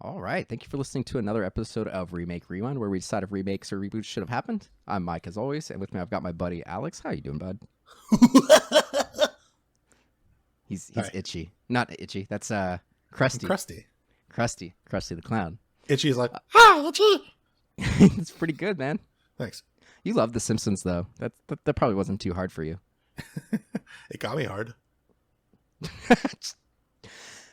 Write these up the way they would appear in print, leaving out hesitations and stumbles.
All right. Thank you for listening to another episode of Remake Rewind, where we decide if remakes or reboots should have happened. I'm Mike, as always, and with me I've got my buddy Alex. How you doing, bud? He's itchy. Not itchy. That's Krusty. Krusty the clown. Itchy is like, hi, Itchy. It's pretty good, man. Thanks. You love The Simpsons, though. That probably wasn't too hard for you. It got me hard.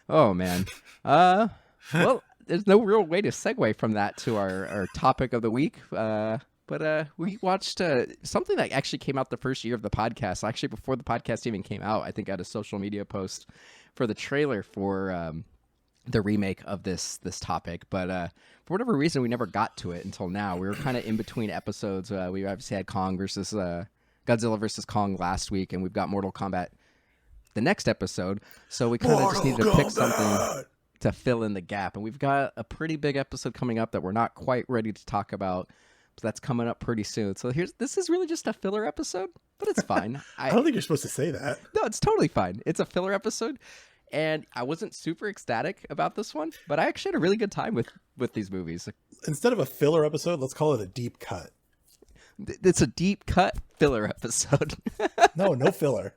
Oh, man. Well, there's no real way to segue from that to our topic of the week. But we watched something that actually came out the first year of the podcast. Actually, before the podcast even came out, I think I had a social media post for the trailer for the remake of this topic. But for whatever reason, we never got to it until now. We were kind of in between episodes. We obviously had Godzilla versus Kong last week, and we've got Mortal Kombat the next episode. So we kind of just needed to pick something to fill in the gap. And we've got a pretty big episode coming up that we're not quite ready to talk about. So that's coming up pretty soon. So this is really just a filler episode, but it's fine. I don't think you're supposed to say that. No, it's totally fine. It's a filler episode. And I wasn't super ecstatic about this one, but I actually had a really good time with these movies. Instead of a filler episode, let's call it a deep cut. It's a deep cut filler episode. No filler.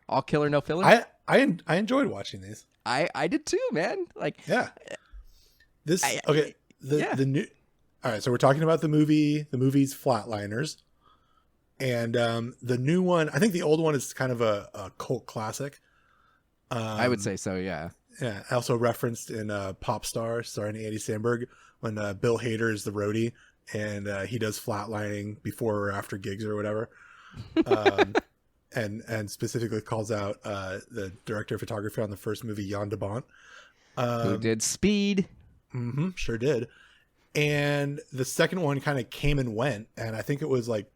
All killer, no filler? I enjoyed watching these. I did too, man. Like, yeah. The new. All right, so we're talking about the movie's Flatliners, and the new one. I think the old one is kind of a cult classic. I would say so, yeah. Yeah, also referenced in Pop Star, starring Andy Samberg, when Bill Hader is the roadie, and he does flatlining before or after gigs or whatever. And specifically calls out the director of photography on the first movie, Jan de Bont. Who did Speed. Mm-hmm, sure did. And the second one kind of came and went, and I think it was like,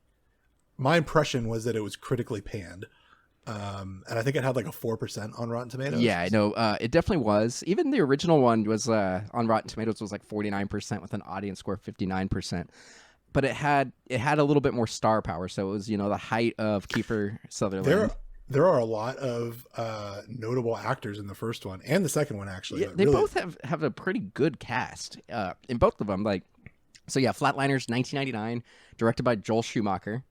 my impression was that it was critically panned. And I think it had like a 4% on Rotten Tomatoes. Yeah, I know. It definitely was. Even the original one was on Rotten Tomatoes was like 49% with an audience score of 59%. But it had a little bit more star power, so it was, the height of Kiefer Sutherland. There are a lot of notable actors in the first one and the second one, actually. Yeah, they both have a pretty good cast in both of them. Flatliners, 1999, directed by Joel Schumacher.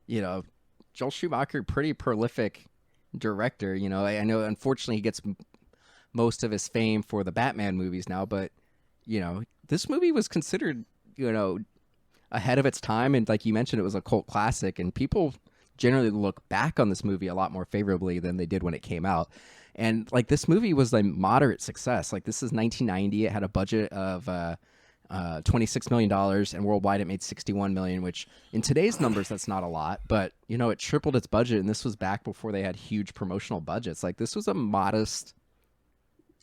Joel Schumacher, pretty prolific director. I know, unfortunately, he gets most of his fame for the Batman movies now, but this movie was considered ahead of its time, and like you mentioned, it was a cult classic, and people generally look back on this movie a lot more favorably than they did when it came out. And like, this movie was a moderate success. Like, this is 1990. It had a budget of $26 million, and worldwide it made $61 million, which in today's numbers, that's not a lot, but it tripled its budget. And this was back before they had huge promotional budgets. Like, this was a modest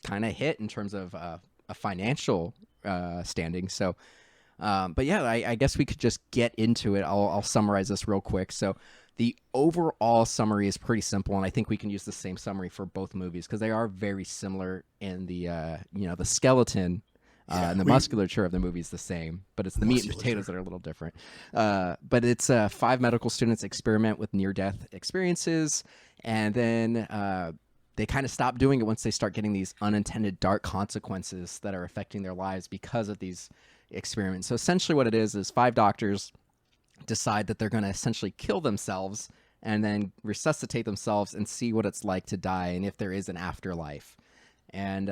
kind of hit in terms of a financial standing. So, but yeah, I guess we could just get into it. I'll summarize this real quick. So the overall summary is pretty simple, and I think we can use the same summary for both movies because they are very similar in the the skeleton and the musculature of the movie is the same, but it's the meat and potatoes that are a little different. But it's 5 medical students experiment with near-death experiences, and then they kind of stop doing it once they start getting these unintended dark consequences that are affecting their lives because of these experiments. So essentially what it is 5 doctors decide that they're going to essentially kill themselves and then resuscitate themselves and see what it's like to die and if there is an afterlife. And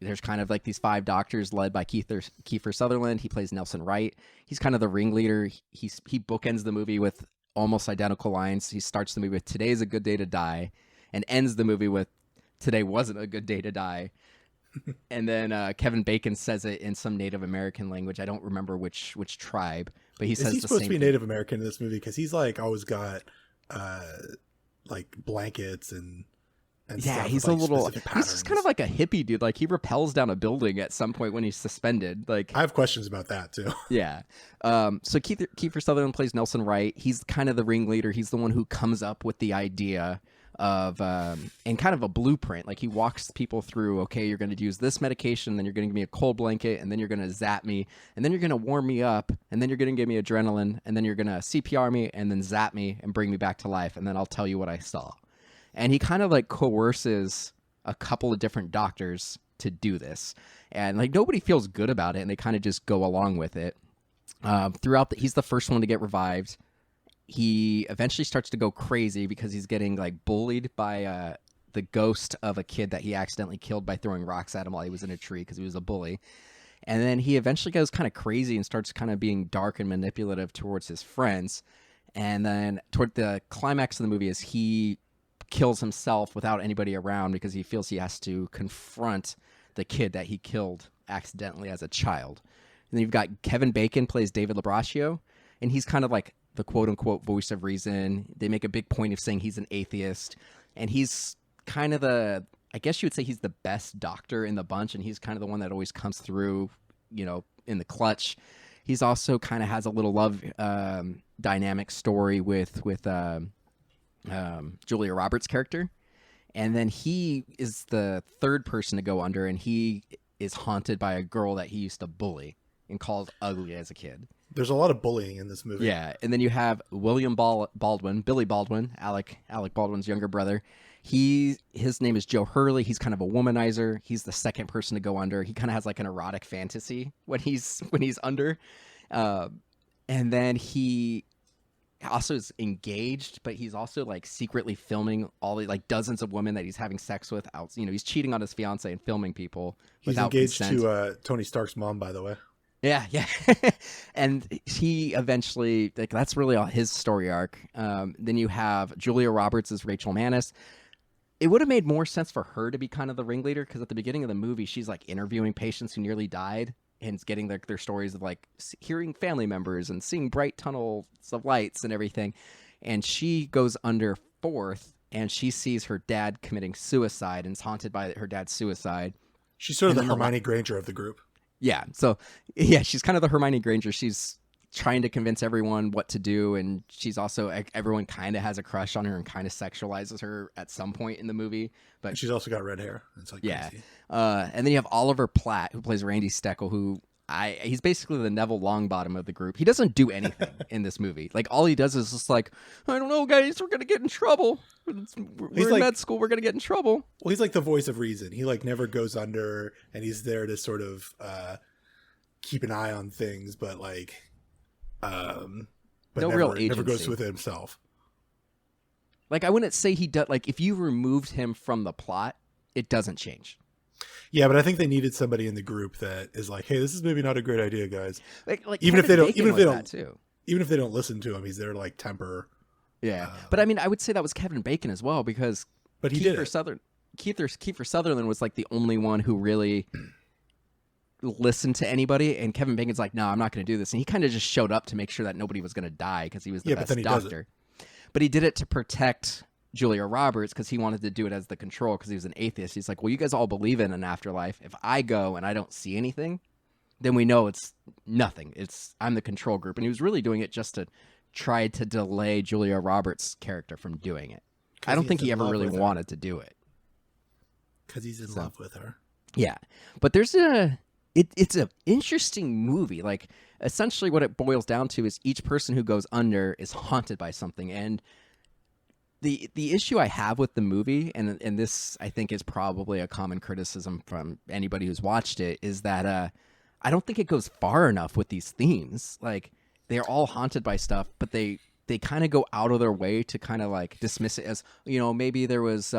there's kind of like these 5 doctors led by Kiefer Sutherland. He plays Nelson Wright. He's kind of the ringleader. He bookends the movie with almost identical lines. He starts the movie with "Today's a good day to die" and ends the movie with "Today wasn't a good day to die." And then Kevin Bacon says it in some Native American language. I don't remember which tribe, but he says the same. Is he supposed to be Native American in this movie? Because he's like always got like blankets and yeah, stuff he's with, a like, little. specific He's just kind of like a hippie dude. Like, he rappels down a building at some point when he's suspended. Like, I have questions about that too. Yeah. So Kiefer Sutherland plays Nelson Wright. He's kind of the ringleader. He's the one who comes up with the idea of and kind of a blueprint. Like, he walks people through, okay, you're going to use this medication, then you're going to give me a cold blanket, and then you're going to zap me, and then you're going to warm me up, and then you're going to give me adrenaline, and then you're going to CPR me, and then zap me and bring me back to life, and then I'll tell you what I saw. And he kind of like coerces a couple of different doctors to do this, and like nobody feels good about it, and they kind of just go along with it. He's the first one to get revived. He eventually starts to go crazy because he's getting like bullied by the ghost of a kid that he accidentally killed by throwing rocks at him while he was in a tree because he was a bully. And then he eventually goes kind of crazy and starts kind of being dark and manipulative towards his friends. And then toward the climax of the movie is he kills himself without anybody around because he feels he has to confront the kid that he killed accidentally as a child. And then you've got Kevin Bacon plays David Labraccio, and he's kind of like the quote-unquote voice of reason. They make a big point of saying he's an atheist, and he's kind of I guess you would say he's the best doctor in the bunch, and he's kind of the one that always comes through, in the clutch. He's also kind of has a little love dynamic story with Julia Roberts' character. And then he is the third person to go under, and he is haunted by a girl that he used to bully and called ugly as a kid. There's a lot of bullying in this movie. Yeah, and then you have William Baldwin, Billy Baldwin, Alec Baldwin's younger brother. His name is Joe Hurley. He's kind of a womanizer. He's the second person to go under. He kind of has like an erotic fantasy when he's under, and then he also is engaged, but he's also like secretly filming all the like dozens of women that he's having sex with. He's cheating on his fiance and filming people. He's engaged consent. To Tony Stark's mom, by the way. Yeah. And he eventually, like, that's really all his story arc. Then you have Julia Roberts as Rachel Mannis. It would have made more sense for her to be kind of the ringleader, because at the beginning of the movie, she's like interviewing patients who nearly died and getting their stories of like hearing family members and seeing bright tunnels of lights and everything. And she goes under fourth, and she sees her dad committing suicide and is haunted by her dad's suicide. She's sort of the Hermione Granger of the group. Yeah. So, yeah, she's kind of the Hermione Granger. She's trying to convince everyone what to do, and she's also, everyone kind of has a crush on her and kind of sexualizes her at some point in the movie. But and she's also got red hair. It's like crazy. And then you have Oliver Platt, who plays Randy Steckel, who he's basically the Neville Longbottom of the group. He doesn't do anything in this movie. Like, all he does is just like, I don't know, guys, we're gonna get in trouble. We're in med school. We're gonna get in trouble. Well, he's like the voice of reason. He like never goes under, and he's there to sort of keep an eye on things, but like, but no never, real agency. Never goes with it himself. Like, I wouldn't say he does. Like, if you removed him from the plot, it doesn't change. Yeah, but I think they needed somebody in the group that is like, hey, this is maybe not a great idea, guys. Like even if they don't, even if they don't listen to him, he's there to like temper. Yeah, but I mean, I would say that was Kevin Bacon as well, because Kiefer Sutherland was like the only one who really listened to anybody, and Kevin Bacon's like, no, I'm not going to do this, and he kind of just showed up to make sure that nobody was going to die because he was the best doctor. But he did it to protect Julia Roberts because he wanted to do it as the control because he was an atheist. He's like, well, you guys all believe in an afterlife. If I go and I don't see anything, then we know it's nothing. I'm the control group. And he was really doing it just to try to delay Julia Roberts' character from doing it. I don't think he ever really wanted to do it. Because he's in love with her. Yeah. But there's it's an interesting movie. Like, essentially what it boils down to is each person who goes under is haunted by something. And the issue I have with the movie, and this I think is probably a common criticism from anybody who's watched it, is that I don't think it goes far enough with these themes. Like, they're all haunted by stuff, but they kind of go out of their way to kind of like dismiss it as, maybe there was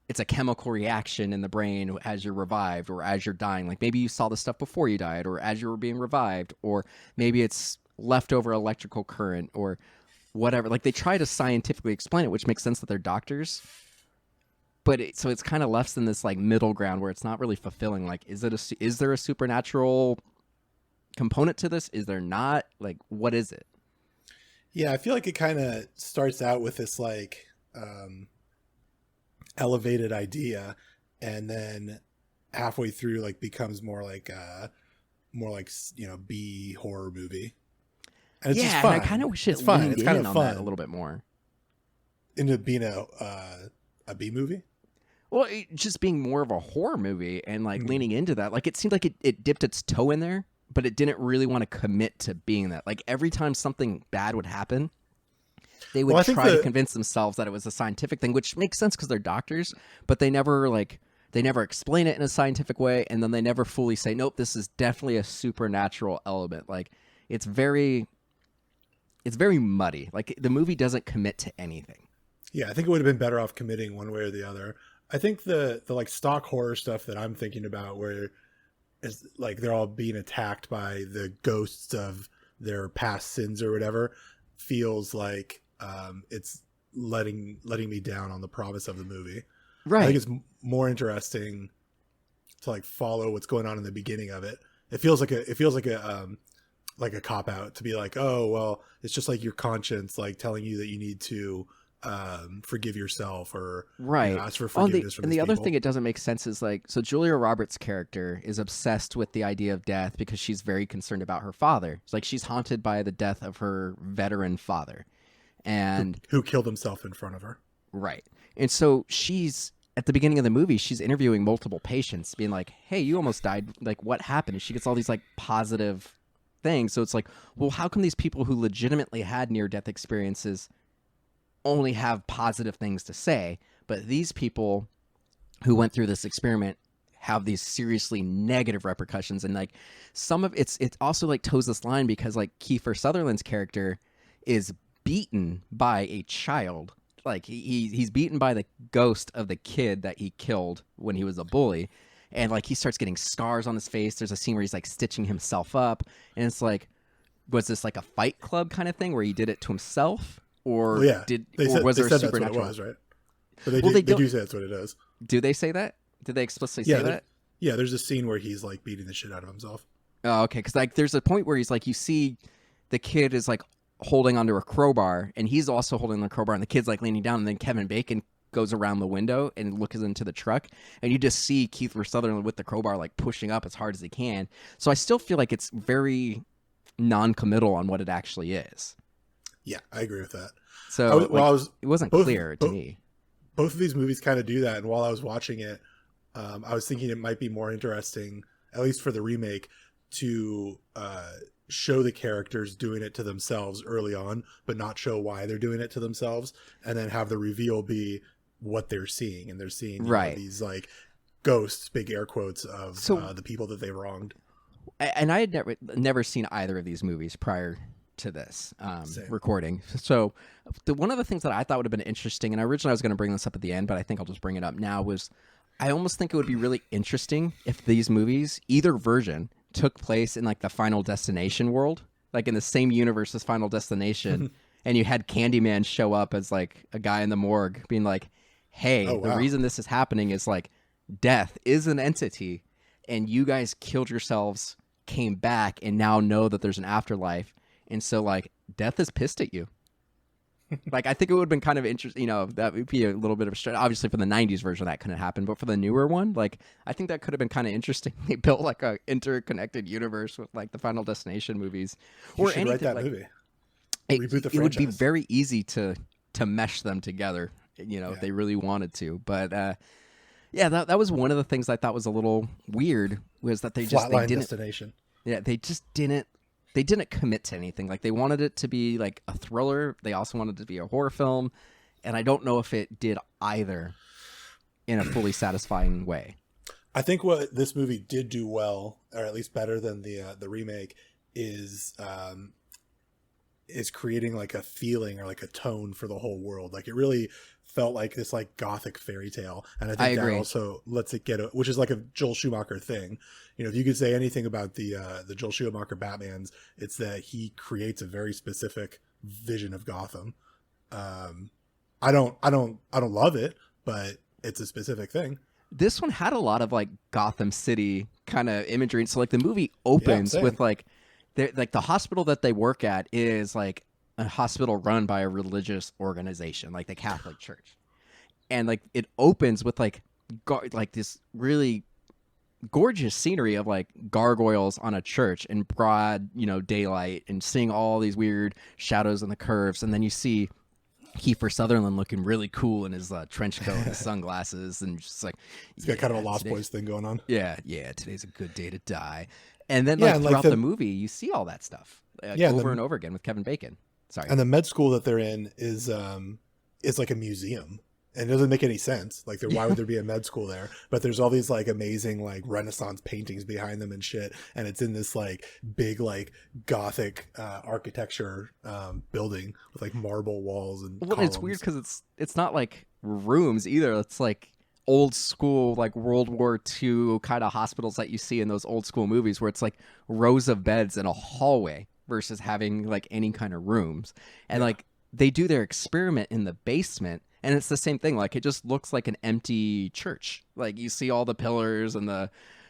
it's a chemical reaction in the brain as you're revived or as you're dying. Like, maybe you saw the stuff before you died or as you were being revived, or maybe it's leftover electrical current or whatever. Like, they try to scientifically explain it, which makes sense that they're doctors. But so it's kind of left in this like middle ground where it's not really fulfilling. Like, is there a supernatural component to this? Is there not? Like, what is it? Yeah, I feel like it kind of starts out with this like elevated idea, and then halfway through like becomes more like B horror movie. And it's just fun. And I kind of wish it leaned in on that a little bit more. Into being a B movie? Well, just being more of a horror movie and like leaning into that. Like, it seemed like it dipped its toe in there, but it didn't really want to commit to being that. Like, every time something bad would happen, they would try to convince themselves that it was a scientific thing, which makes sense because they're doctors, but they never like they never explain it in a scientific way, and then they never fully say, nope, this is definitely a supernatural element. Like, it's very muddy. Like, the movie doesn't commit to anything. Yeah, I think it would have been better off committing one way or the other. I think the like stock horror stuff that I'm thinking about, where it's like they're all being attacked by the ghosts of their past sins or whatever, feels like it's letting me down on the promise of the movie. Right. I think it's more interesting to like follow what's going on in the beginning of it. It feels like a cop out to be like, oh well, it's just like your conscience like telling you that you need to forgive yourself or right. ask for forgiveness from and these the other people. thing it doesn't make sense is like, so Julia Roberts' character is obsessed with the idea of death because she's very concerned about her father. It's like she's haunted by the death of her veteran father, and who killed himself in front of her. Right. And so she's at the beginning of the movie, she's interviewing multiple patients, being like, hey, you almost died. Like, what happened? And she gets all these like positive things. So it's like, well, how come these people who legitimately had near-death experiences only have positive things to say, but these people who went through this experiment have these seriously negative repercussions? And like, some of it also like toes this line because like Kiefer Sutherland's character is beaten by a child. Like he's beaten by the ghost of the kid that he killed when he was a bully. And like he starts getting scars on his face. There's a scene where he's like stitching himself up, and it's like, was this like a Fight Club kind of thing where he did it to himself? Or well, yeah, was there said supernatural? That's what it was, right? But they do say that's what it is. Do they say that? Did they explicitly say that? Yeah, there's a scene where he's like beating the shit out of himself. Oh, okay. Because like, there's a point where he's like, you see, the kid is like holding onto a crowbar, and he's also holding the crowbar, and the kid's like leaning down, and then Kevin Bacon goes around the window and looks into the truck, and you just see Kiefer Sutherland with the crowbar like pushing up as hard as he can. So I still feel like it's very non-committal on what it actually is. Yeah, I agree with that. So it wasn't clear to me. Both of these movies kind of do that, and while I was watching it, I was thinking it might be more interesting, at least for the remake, to show the characters doing it to themselves early on, but not show why they're doing it to themselves, and then have the reveal be what they're seeing, and they're seeing right. these like ghosts, big air quotes, of the people that they wronged. And I had never seen either of these movies prior to this recording. So one of the things that I thought would have been interesting, and originally I was going to bring this up at the end, but I think I'll just bring it up now, was I almost think it would be really interesting if these movies, either version, took place in like the Final Destination world, like in the same universe as Final Destination, and you had Candyman show up as like a guy in the morgue being like, hey, the reason this is happening is like death is an entity, and you guys killed yourselves, came back, and now know that there's an afterlife. And so, like, death is pissed at you. Like, I think it would have been kind of interesting, that would be a little bit of a stretch. Obviously, for the 90s version, that couldn't happen. But for the newer one, like, I think that could have been kind of interesting. They built, like, a interconnected universe with, like, the Final Destination movies. You should write that movie. Reboot the franchise. It would be very easy to mesh them together, if they really wanted to. But, yeah, that was one of the things I thought was a little weird, was that they didn't. Destination. Yeah, they just didn't. They didn't commit to anything. Like, they wanted it to be like a thriller. They also wanted it to be a horror film. And I don't know if it did either in a fully satisfying way. I think what this movie did do well, or at least better than the remake, is creating like a feeling or like a tone for the whole world. Like, it really felt like this like gothic fairy tale, and I think that also lets it get which is like a Joel Schumacher thing. If you could say anything about the Joel Schumacher Batmans, it's that he creates a very specific vision of Gotham. I don't love it, but it's a specific thing. This one had a lot of like Gotham City kind of imagery. So like the movie opens with like the hospital that they work at is like a hospital run by a religious organization, like the Catholic Church, and like it opens with like this really gorgeous scenery of like gargoyles on a church in broad daylight, and seeing all these weird shadows and the curves, and then you see Kiefer Sutherland looking really cool in his trench coat and his sunglasses, and just like he's got kind of a Lost Boys thing going on. Yeah, today's a good day to die. And then throughout the movie, you see all that stuff over and over again with Kevin Bacon. Sorry. And the med school that they're in is like a museum. And it doesn't make any sense. Like, why would there be a med school there? But there's all these like amazing like Renaissance paintings behind them and shit. And it's in this like big like Gothic architecture building with like marble walls and columns. It's weird because it's not like rooms either. It's like old school like World War II kind of hospitals that you see in those old school movies where it's like rows of beds in a hallway versus having like any kind of rooms. And like they do their experiment in the basement. And it's the same thing. Like, it just looks like an empty church. Like, you see all the pillars and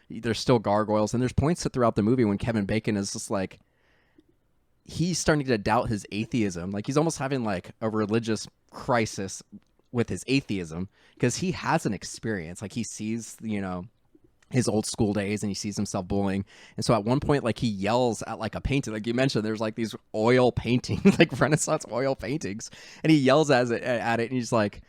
there's still gargoyles. And there's points throughout the movie when Kevin Bacon is just like, he's starting to doubt his atheism. Like, he's almost having like a religious crisis with his atheism because he has an experience. Like, he sees, you know, his old school days and he sees himself bullying. And so at one point, like, he yells at like a painting, like you mentioned, there's like these oil paintings, like Renaissance oil paintings. And he yells at it and he's like,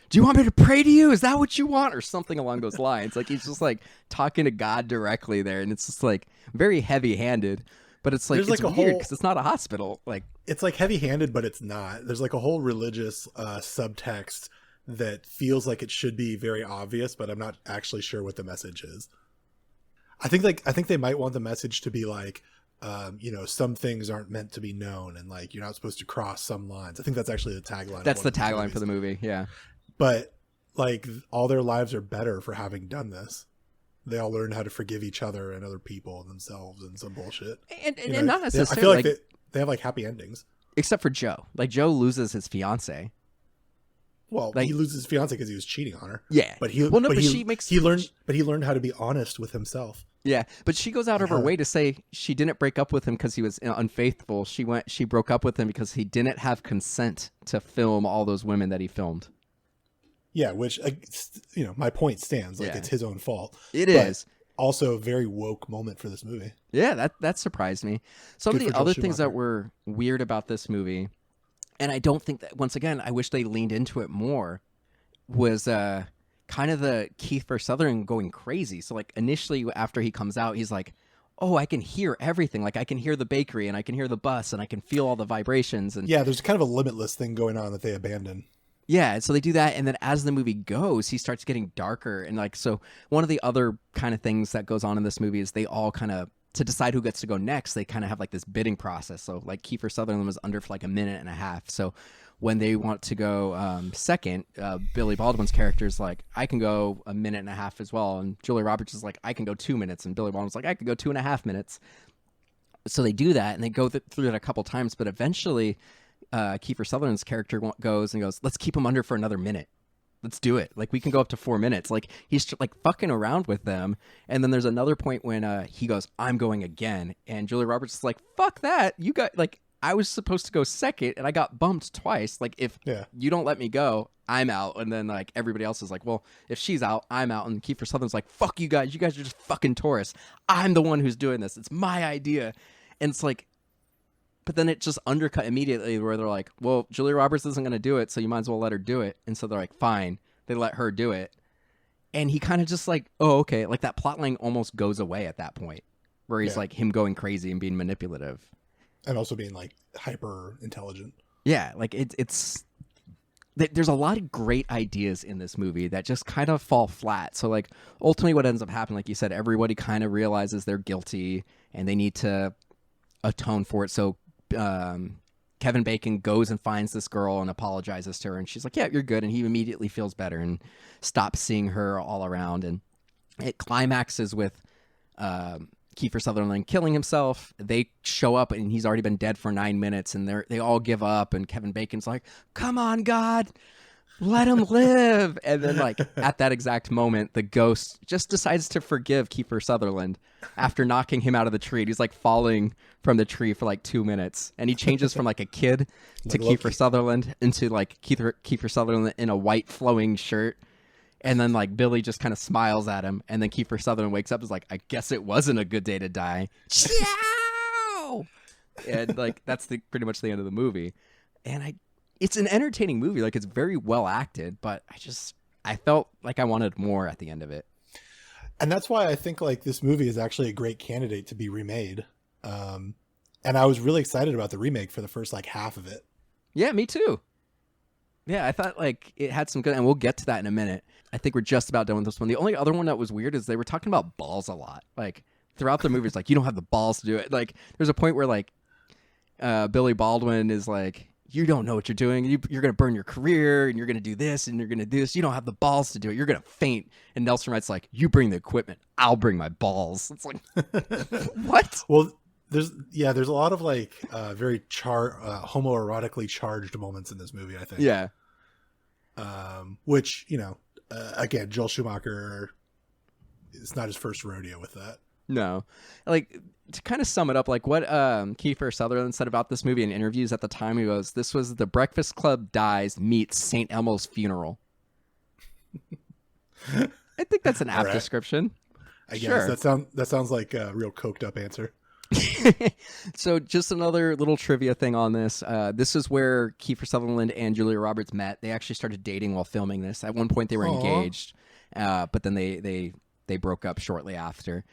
do you want me to pray to you? Is that what you want? Or something along those lines. Like, he's just like talking to God directly there. And it's just like very heavy handed, but it's like, it's weird because it's not a hospital. Like, it's like heavy handed, but it's not. There's like a whole religious subtext that feels like it should be very obvious, but I'm not actually sure what the message is. I think they might want the message to be like, you know, some things aren't meant to be known, and like you're not supposed to cross some lines. I think that's actually the tagline. That's the tagline for the movie, yeah. But like all their lives are better for having done this. They all learn how to forgive each other and other people and themselves and some bullshit. And not necessarily. I feel like they have like happy endings, except for Joe. Like, Joe loses his fiance. Well, like, he loses his fiance because he was cheating on her. Yeah, but he learned how to be honest with himself. Yeah, but she goes out of her way to say she didn't break up with him because he was unfaithful. She broke up with him because he didn't have consent to film all those women that he filmed. Yeah, which, you know, my point stands. Like, it's his own fault. It is. Also a very woke moment for this movie. Yeah, that surprised me. Some of the other things that were weird about this movie, and I don't think that, once again, I wish they leaned into it more, was kind of the Kiefer Sutherland going crazy. So, like, initially after he comes out, he's like, oh, I can hear everything. Like, I can hear the bakery and I can hear the bus and I can feel all the vibrations. And yeah, there's kind of a limitless thing going on that they abandon. Yeah, so they do that, and then as the movie goes, he starts getting darker. And like, so one of the other kind of things that goes on in this movie is they all kind of, to decide who gets to go next, they kind of have like this bidding process. So like Kiefer Sutherland was under for like a minute and a half. So when they want to go second, Billy Baldwin's character is like, I can go a minute and a half as well. And Julia Roberts is like, I can go 2 minutes. And Billy Baldwin's like, I could go 2.5 minutes. So they do that, and they go through that a couple times, but eventually Kiefer Sutherland's character goes, let's keep him under for another minute. Let's do it. Like, we can go up to 4 minutes. Like, he's like fucking around with them. And then there's another point when he goes, I'm going again. And Julia Roberts is like, fuck that. You got, like, I was supposed to go second and I got bumped twice. Like, if you don't let me go, I'm out. And then like everybody else is like, well, if she's out, I'm out. And Kiefer Sutherland's like, fuck you guys. You guys are just fucking tourists. I'm the one who's doing this. It's my idea. And it's like, but then it just undercut immediately where they're like, well, Julia Roberts isn't going to do it, so you might as well let her do it. And so they're like, fine. They let her do it. And he kind of just like, oh, okay. Like, that plot line almost goes away at that point where he's like him going crazy and being manipulative. And also being like hyper intelligent. Yeah. Like, it's there's a lot of great ideas in this movie that just kind of fall flat. So like ultimately what ends up happening, like you said, everybody kind of realizes they're guilty and they need to atone for it. So Kevin Bacon goes and finds this girl and apologizes to her, and she's like, yeah, you're good. And he immediately feels better and stops seeing her all around. And it climaxes with Kiefer Sutherland killing himself. They show up and he's already been dead for 9 minutes, and they all give up, and Kevin Bacon's like, come on, God, let him live. And then like at that exact moment, the ghost just decides to forgive Kiefer Sutherland after knocking him out of the tree. And he's like falling from the tree for like 2 minutes, and he changes from like a kid to Kiefer Sutherland into like Kiefer Sutherland in a white flowing shirt. And then like Billy just kind of smiles at him, and then Kiefer Sutherland wakes up and is like, I guess it wasn't a good day to die. Ciao! And like that's pretty much the end of the movie. And it's an entertaining movie. Like, it's very well acted, but I felt like I wanted more at the end of it. And that's why I think like this movie is actually a great candidate to be remade. And I was really excited about the remake for the first like half of it. Yeah, me too. Yeah, I thought like it had some good, and we'll get to that in a minute. I think we're just about done with this one. The only other one that was weird is they were talking about balls a lot. Like throughout the movie, it's like you don't have the balls to do it. Like there's a point where like Billy Baldwin is like, you don't know what you're doing. You're going to burn your career, and you're going to do this, and you're going to do this. You don't have the balls to do it. You're going to faint. And Nelson Wright's like, you bring the equipment. I'll bring my balls. It's like, what? Well, there's a lot of like very homoerotically charged moments in this movie, I think. Yeah. Which, again, Joel Schumacher, it's not his first rodeo with that. No. Like, to kind of sum it up, like what Kiefer Sutherland said about this movie in interviews at the time, he goes, this was The Breakfast Club dies meets St. Elmo's funeral. I think that's an apt description. I guess that sounds like a real coked up answer. So just another little trivia thing on this. This is where Kiefer Sutherland and Julia Roberts met. They actually started dating while filming this. At one point they were engaged, but then they broke up shortly after.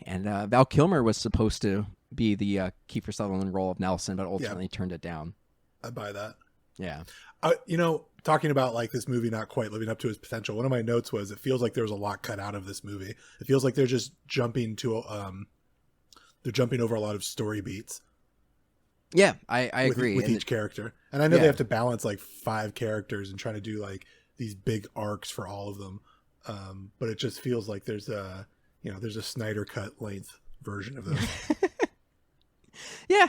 And Val Kilmer was supposed to be the Kiefer Sutherland role of Nelson, but ultimately turned it down. I buy that. Yeah. Talking about like this movie not quite living up to its potential, one of my notes was it feels like there was a lot cut out of this movie. It feels like they're just jumping over a lot of story beats. Yeah, I agree. With each character. And I know they have to balance like 5 characters and trying to do like these big arcs for all of them. But it just feels like there's a Snyder cut length version of those. Yeah,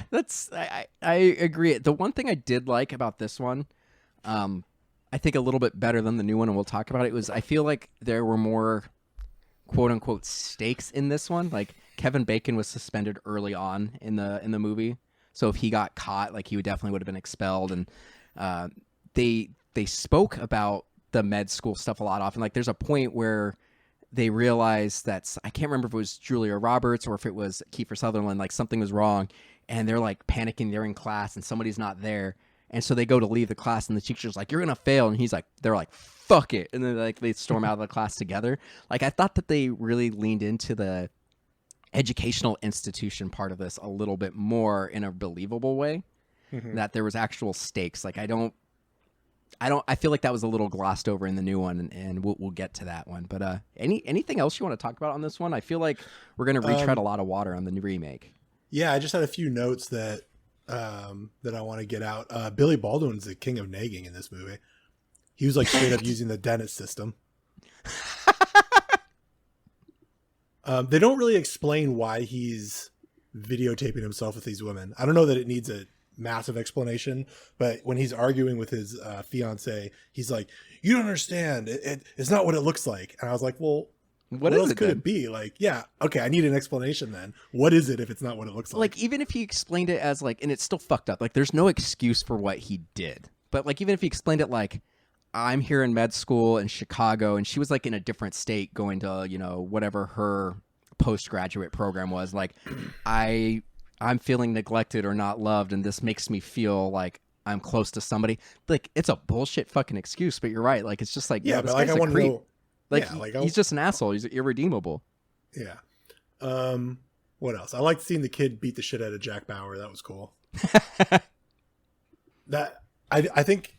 I agree. The one thing I did like about this one, I think a little bit better than the new one, and we'll talk about it, was I feel like there were more quote unquote stakes in this one. Like Kevin Bacon was suspended early on in the movie, so if he got caught, like he would have been expelled. And they spoke about the med school stuff a lot often. Like there's a point where they realized that, I can't remember if it was Julia Roberts or if it was Kiefer Sutherland, like something was wrong, and they're like panicking. They're in class and somebody's not there, and so they go to leave the class, and the teacher's like, "You're gonna fail," and they're like, "Fuck it," and then like they storm out of the class together. Like I thought that they really leaned into the educational institution part of this a little bit more in a believable way. Mm-hmm. That there was actual stakes. Like I feel like that was a little glossed over in the new one, and we'll get to that one. But anything else you want to talk about on this one? I feel like we're going to retread a lot of water on the new remake. Yeah, I just had a few notes that I want to get out. Billy Baldwin's the king of nagging in this movie. He was like straight up using the dentist system. They don't really explain why he's videotaping himself with these women. I don't know that it needs a massive explanation, but when he's arguing with his fiance, he's like, "You don't understand. It's not what it looks like." And I was like, "Well, what else could it be?" Like, yeah, okay, I need an explanation then. What is it if it's not what it looks like? Like, even if he explained it as like, and it's still fucked up. Like, there's no excuse for what he did. But like, even if he explained it like, I'm here in med school in Chicago, and she was like in a different state going to, whatever her postgraduate program was. Like, I'm feeling neglected or not loved, and this makes me feel like I'm close to somebody. Like, it's a bullshit fucking excuse, but you're right. Like, it's just like, yeah, but like I want to know, like, he's just an asshole. He's irredeemable. Yeah. What else? I liked seeing the kid beat the shit out of Jack Bauer. That was cool. I think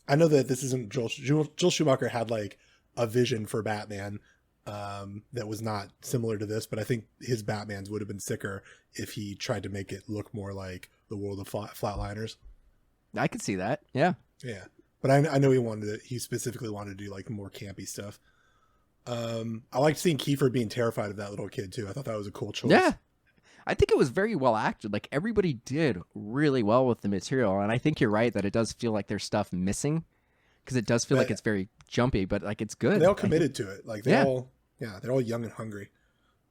I know that this isn't Joel Schumacher had like a vision for Batman that was not similar to this, but I think his Batmans would have been sicker if he tried to make it look more like the world of Flatliners. I could see that. Yeah. Yeah. But I know he specifically wanted to do like more campy stuff. I liked seeing Kiefer being terrified of that little kid too. I thought that was a cool choice. Yeah. I think it was very well acted. Like, everybody did really well with the material. And I think you're right that it does feel like there's stuff missing, because it does feel like it's very jumpy, but like it's good. They all committed to it. Like they're all young and hungry.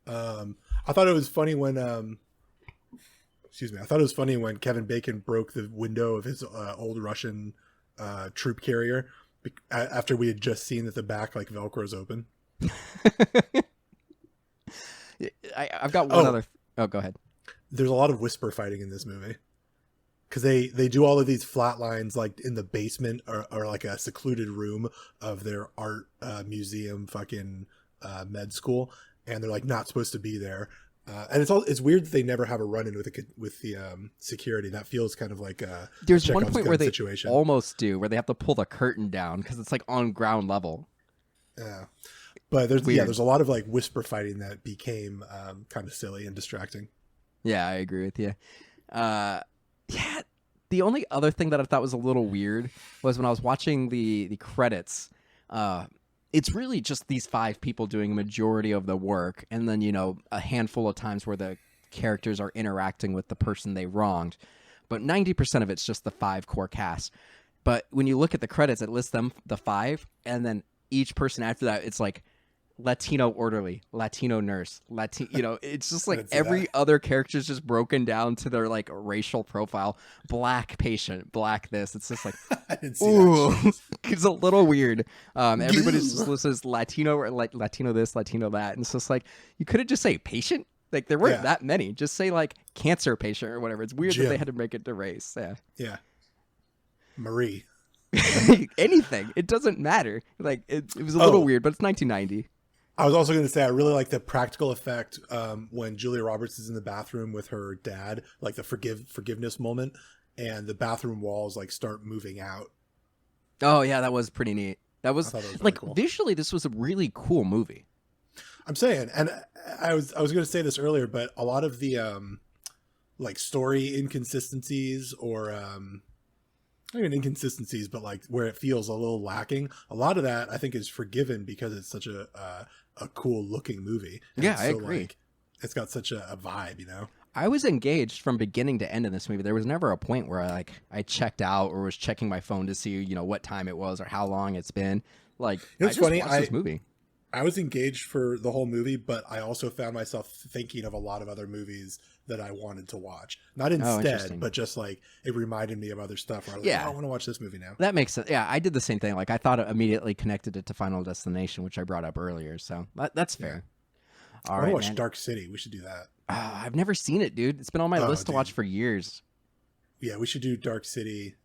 I thought it was funny when Kevin Bacon broke the window of his old Russian troop carrier after we had just seen that the back like Velcro's open. I've got one other. Oh, go ahead. There's a lot of whisper fighting in this movie, because they do all of these flat lines like in the basement or like a secluded room of their art museum fucking med school, and they're like not supposed to be there. And it's weird that they never have a run-in with the security. That feels kind of like a There's one Chekhov's point gun where they situation. almost do, where they have to pull the curtain down because it's like on ground level. Yeah, but there's Weird. there's a lot of like whisper fighting that became kind of silly and distracting. Yeah, I agree with you. Yeah, the only other thing that I thought was a little weird was when I was watching the credits. It's really just these 5 people doing a majority of the work, and then, you know, a handful of times where the characters are interacting with the person they wronged. But 90% of it's just the 5 core cast. But when you look at the credits, it lists them, the 5, and then each person after that, it's like Latino orderly, Latino nurse, you know, it's just like every other character is just broken down to their like racial profile. Black patient, black this. It's just like, I didn't see ooh, that. it's a little weird. Everybody's just listed as Latino or like Latino this, Latino that, and it's just like you couldn't just say patient. Like there weren't that many. Just say like cancer patient or whatever. It's weird that they had to make it to race. Yeah. Yeah. Marie. Anything. It doesn't matter. Like it was a little weird, but it's 1990. I was also going to say I really like the practical effect when Julia Roberts is in the bathroom with her dad, like the forgiveness moment, and the bathroom walls like start moving out. Oh yeah, that was pretty neat. That was, really like cool. Visually, this was a really cool movie. I'm saying, and I was going to say this earlier, but a lot of the like story inconsistencies or not even inconsistencies, but like where it feels a little lacking, a lot of that I think is forgiven because it's such a cool looking movie. And yeah, I agree. Like, it's got such a vibe, you know. I was engaged from beginning to end in this movie. There was never a point where I checked out or was checking my phone to see, you know, what time it was or how long it's been. Like, you know, it's funny. This movie. I was engaged for the whole movie, but I also found myself thinking of a lot of other movies that I wanted to watch. Not instead, but just like it reminded me of other stuff. Where I was like, oh, I want to watch this movie now. That makes sense. Yeah, I did the same thing. Like I thought it immediately connected it to Final Destination, which I brought up earlier. So that's fair. I want to watch Dark City. We should do that. I've never seen it, dude. It's been on my list to watch for years. Yeah, we should do Dark City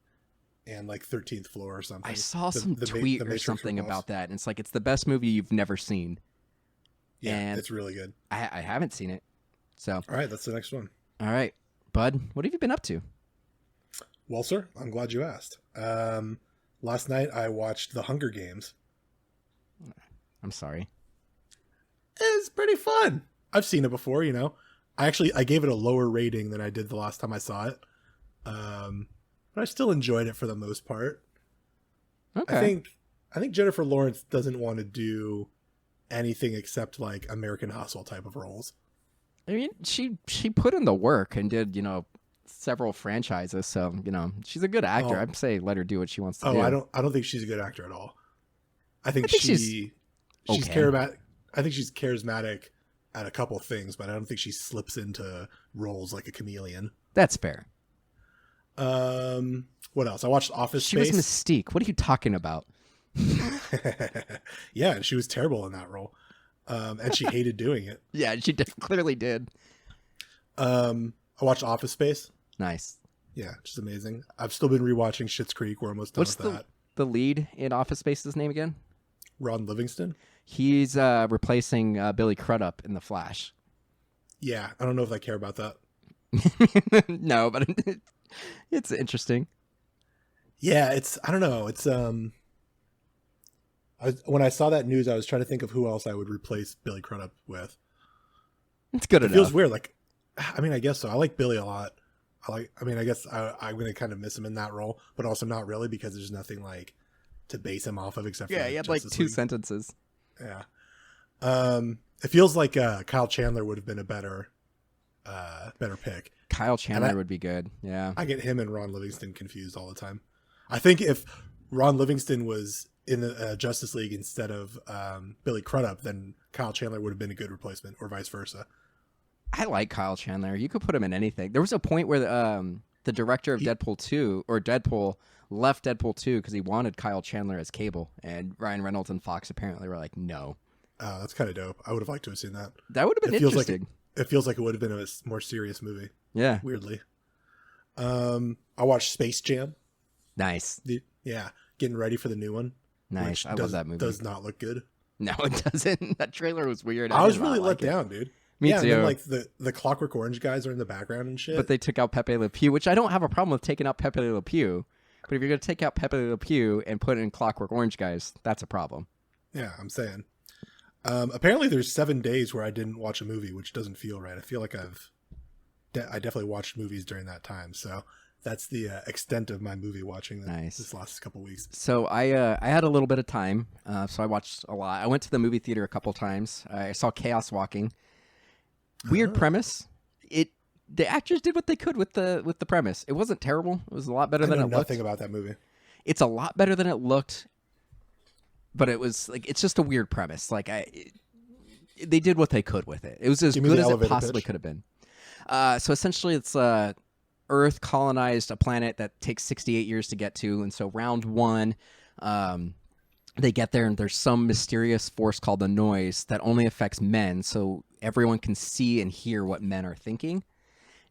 and like 13th Floor or something. I saw some tweet or something about that, and it's like it's the best movie you've never seen. Yeah, and it's really good. I haven't seen it. So all right, that's the next one. All right, bud, what have you been up to? Well, sir, I'm glad you asked. Last night I watched The Hunger Games. I'm sorry. It's pretty fun. I've seen it before, you know. I gave it a lower rating than I did the last time I saw it. But I still enjoyed it for the most part. Okay. I think Jennifer Lawrence doesn't want to do anything except like American Hustle type of roles. I mean, she put in the work and did, you know, several franchises, so, you know, she's a good actor. I'd say let her do what she wants to do. I don't think she's a good actor at all. I think she's charismatic. I think she's charismatic at a couple things, but I don't think she slips into roles like a chameleon. That's fair. What else? I watched Office Space. She was Mystique. What are you talking about? Yeah, and she was terrible in that role. And she hated doing it. Yeah, she clearly did. I watched Office Space. Nice. Yeah, just amazing. I've still been rewatching Schitt's Creek. We're almost done with that. The lead in Office Space's name again? Ron Livingston. He's replacing Billy Crudup in The Flash. Yeah, I don't know if I care about that. No, but it's interesting. Yeah, I don't know. It's when I saw that news, I was trying to think of who else I would replace Billy Crudup with. It's good enough. It feels weird. Like, I mean, I guess so. I like Billy a lot. I guess I'm going to kind of miss him in that role, but also not really because there's nothing like to base him off of except for he had like 2 sentences. Yeah. It feels like Kyle Chandler would have been a better pick. Kyle Chandler would be good. Yeah. I get him and Ron Livingston confused all the time. I think if Ron Livingston was in the Justice League instead of Billy Crudup, then Kyle Chandler would have been a good replacement, or vice versa. I like Kyle Chandler. You could put him in anything. There was a point where the director of Deadpool 2 or Deadpool left Deadpool 2 because he wanted Kyle Chandler as Cable, and Ryan Reynolds and Fox apparently were like, no. Oh, that's kind of dope. I would have liked to have seen that. That would have been interesting. It feels like it would have been a more serious movie. Yeah. Weirdly. I watched Space Jam. Nice. Getting ready for the new one. Nice. I love that movie. Does not look good. No, it doesn't. That trailer was weird. I was really let down, dude. Me Yeah, too. and then like the Clockwork Orange guys are in the background and shit. But they took out Pepe Le Pew, which I don't have a problem with taking out Pepe Le Pew. But if you're going to take out Pepe Le Pew and put in Clockwork Orange guys, that's a problem. Yeah, I'm saying. Apparently, there's 7 days where I didn't watch a movie, which doesn't feel right. I feel like I definitely watched movies during that time. So that's the extent of my movie watching this last couple weeks. So I had a little bit of time, so I watched a lot. I went to the movie theater a couple times. I saw Chaos Walking. Weird premise. The actors did what they could with the premise. It wasn't terrible. It was a lot better than it looked. Nothing about that movie. It's a lot better than it looked, but it was like it's just a weird premise. Like they did what they could with it. It was as good as it possibly could have been. So essentially, it's Earth colonized a planet that takes 68 years to get to, and so round one, they get there, and there's some mysterious force called the noise that only affects men, so everyone can see and hear what men are thinking.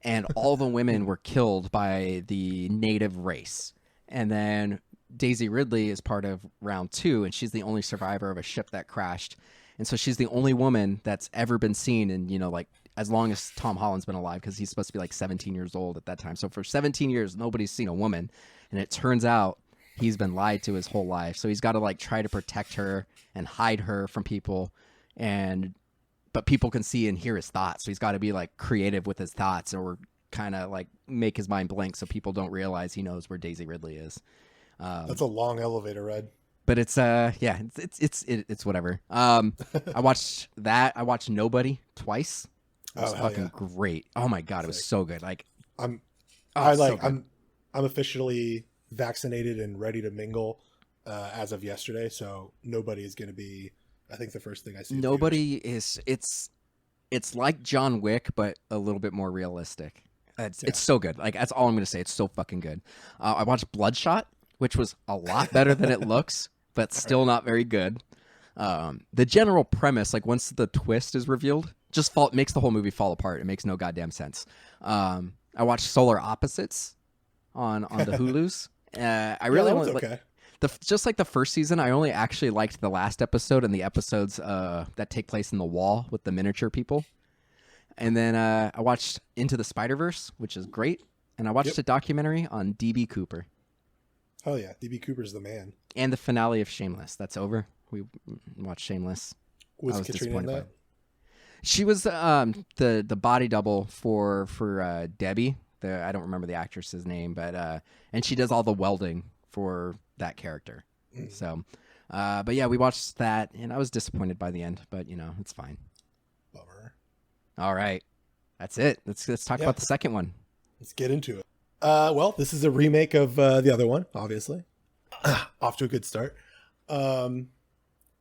And all the women were killed by the native race. And then Daisy Ridley is part of round two, and she's the only survivor of a ship that crashed. And so she's the only woman that's ever been seen in, like as long as Tom Holland's been alive, because he's supposed to be like 17 years old at that time. So for 17 years, nobody's seen a woman. And it turns out he's been lied to his whole life. So he's got to like try to protect her and hide her from people. But people can see and hear his thoughts. So he's got to be like creative with his thoughts, or kind of like make his mind blank so people don't realize he knows where Daisy Ridley is. That's a long elevator ride. But it's it's whatever. I watched that. I watched Nobody twice. It was fucking great. Oh my god, it was so good. Like I'm so officially vaccinated and ready to mingle as of yesterday. So Nobody is going to be, I think, the first thing I see. Nobody is. It's like John Wick, but a little bit more realistic. It's so good. Like that's all I'm gonna say. It's so fucking good. I watched Bloodshot, which was a lot better than it looks, but still not very good. The general premise, like once the twist is revealed, makes the whole movie fall apart. It makes no goddamn sense. I watched Solar Opposites on the Hulus. I really okay. Just like the first season, I only actually liked the last episode and the episodes that take place in the wall with the miniature people. And then I watched Into the Spider-Verse, which is great. And I watched a documentary on D.B. Cooper. Oh, yeah. D.B. Cooper's the man. And the finale of Shameless. That's over. We watched Shameless. Was Katrina in that? She was the body double for Debbie. I don't remember the actress's name, but and she does all the welding for that character. So, but yeah, we watched that, and I was disappointed by the end, but it's fine. Bummer. All right, that's it. Let's talk about the second one. Let's get into it. Well, this is a remake of the other one, obviously. Off to a good start.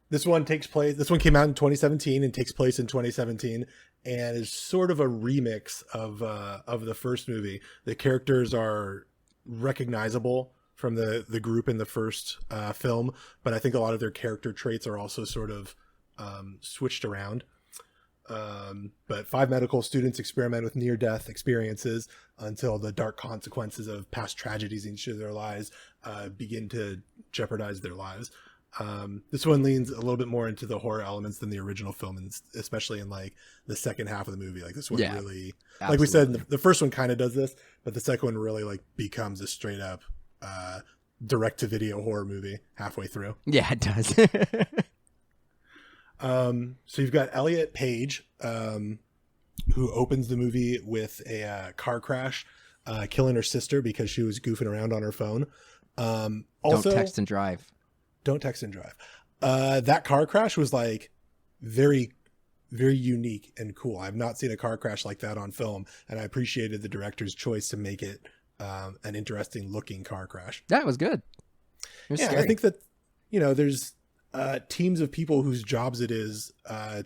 This one came out in 2017 and takes place in 2017, and is sort of a remix of the first movie. The characters are recognizable from the group in the first film, but I think a lot of their character traits are also sort of switched around. But 5 medical students experiment with near-death experiences until the dark consequences of past tragedies in each of their lives begin to jeopardize their lives. This one leans a little bit more into the horror elements than the original film, and especially in like the second half of the movie. Like this one really, absolutely. Like we said, the first one kind of does this, but the second one really like becomes a straight up direct-to-video horror movie halfway through. Yeah, it does. So you've got Elliot Page, who opens the movie with a car crash, killing her sister because she was goofing around on her phone. Also, don't text and drive. Don't text and drive. That car crash was like very, very unique and cool. I've not seen a car crash like that on film, and I appreciated the director's choice to make it an interesting looking car crash. That was good. It was scary. I think that there's teams of people whose jobs it is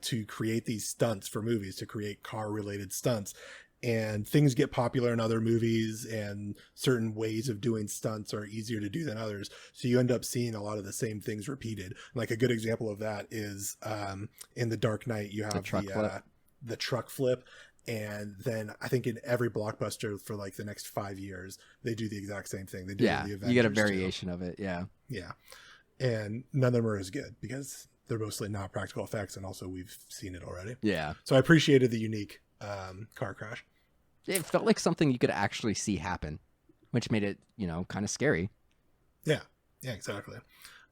to create these stunts for movies, to create car related stunts, and things get popular in other movies, and certain ways of doing stunts are easier to do than others. So you end up seeing a lot of the same things repeated. Like a good example of that is in The Dark Knight, you have the truck flip. And then I think in every blockbuster for like the next 5 years, they do the exact same thing. They do the Avengers, you get a variation of it. Yeah. Yeah. And none of them are as good because they're mostly not practical effects, and also we've seen it already. Yeah. So I appreciated the unique car crash. It felt like something you could actually see happen, which made it, kind of scary. Yeah, exactly.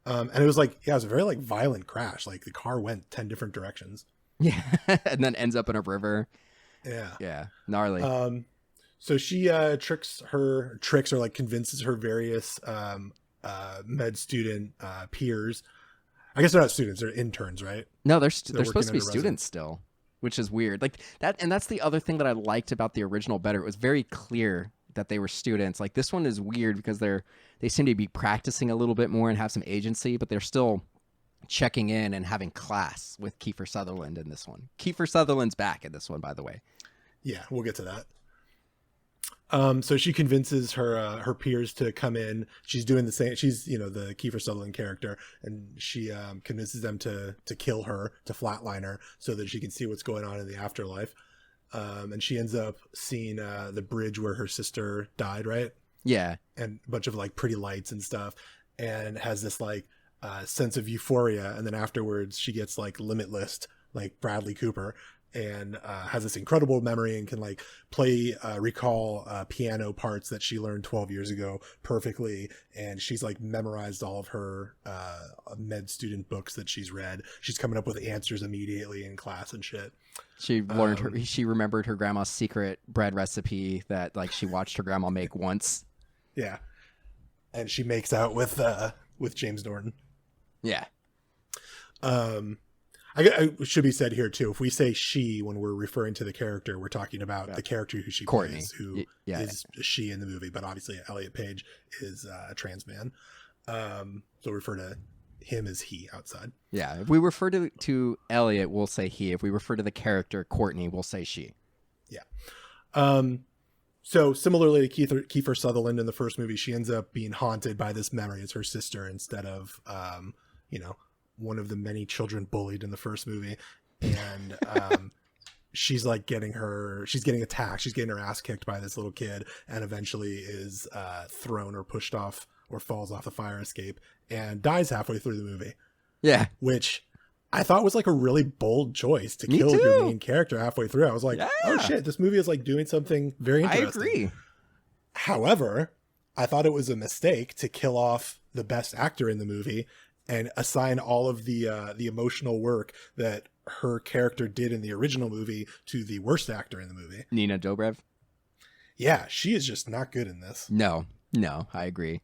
And it was like, it was a very like violent crash. Like the car went 10 different directions. Yeah. And then ends up in a river. Yeah. Yeah. Gnarly. So she tricks or like convinces her various med student peers. I guess they're not students, they're interns, right? No, they're supposed to be students still, which is weird. Like that, and that's the other thing that I liked about the original better. It was very clear that they were students. Like this one is weird because they seem to be practicing a little bit more and have some agency, but they're still checking in and having class with Kiefer Sutherland in this one. Kiefer Sutherland's back in this one, by the way. Yeah, we'll get to that. So she convinces her peers to come in. She's doing the same. She's, the Kiefer Sutherland character, and she convinces them to kill her, to flatline her, so that she can see what's going on in the afterlife. And she ends up seeing the bridge where her sister died, right? Yeah. And a bunch of like pretty lights and stuff, and has this like sense of euphoria. And then afterwards she gets like limitless, like Bradley Cooper, and has this incredible memory and can like recall piano parts that she learned 12 years ago perfectly. And she's like memorized all of her med student books that she's read. She's coming up with answers immediately in class and shit. She learned she remembered her grandma's secret bread recipe that like she watched her grandma make once. Yeah. And she makes out with James Norton. Yeah. I should be said here too. If we say she when we're referring to the character, we're talking about the character who she Courtney, plays, who is she in the movie. But obviously, Elliot Page is a trans man, so refer to him as he outside. Yeah, if we refer to Elliot, we'll say he. If we refer to the character Courtney, we'll say she. Yeah. So similarly to Kiefer Sutherland in the first movie, she ends up being haunted by this memory as her sister instead of one of the many children bullied in the first movie. And she's getting attacked. She's getting her ass kicked by this little kid, and eventually is thrown or pushed off or falls off the fire escape and dies halfway through the movie. Yeah. Which I thought was like a really bold choice to kill your main character halfway through. I was like, oh shit, this movie is like doing something very interesting. I agree. However, I thought it was a mistake to kill off the best actor in the movie and assign all of the emotional work that her character did in the original movie to the worst actor in the movie. Nina Dobrev? Yeah, she is just not good in this. No, I agree.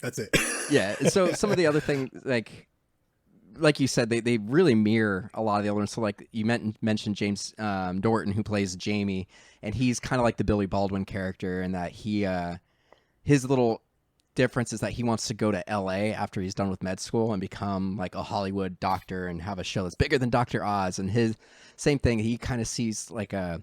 That's it. Yeah, so some of the other things, like you said, they really mirror a lot of the other ones. So like you mentioned James Norton, who plays Jamie, and he's kind of like the Billy Baldwin character in that his little difference is that he wants to go to LA after he's done with med school and become like a Hollywood doctor and have a show that's bigger than Dr. Oz. And his same thing, he kind of sees like a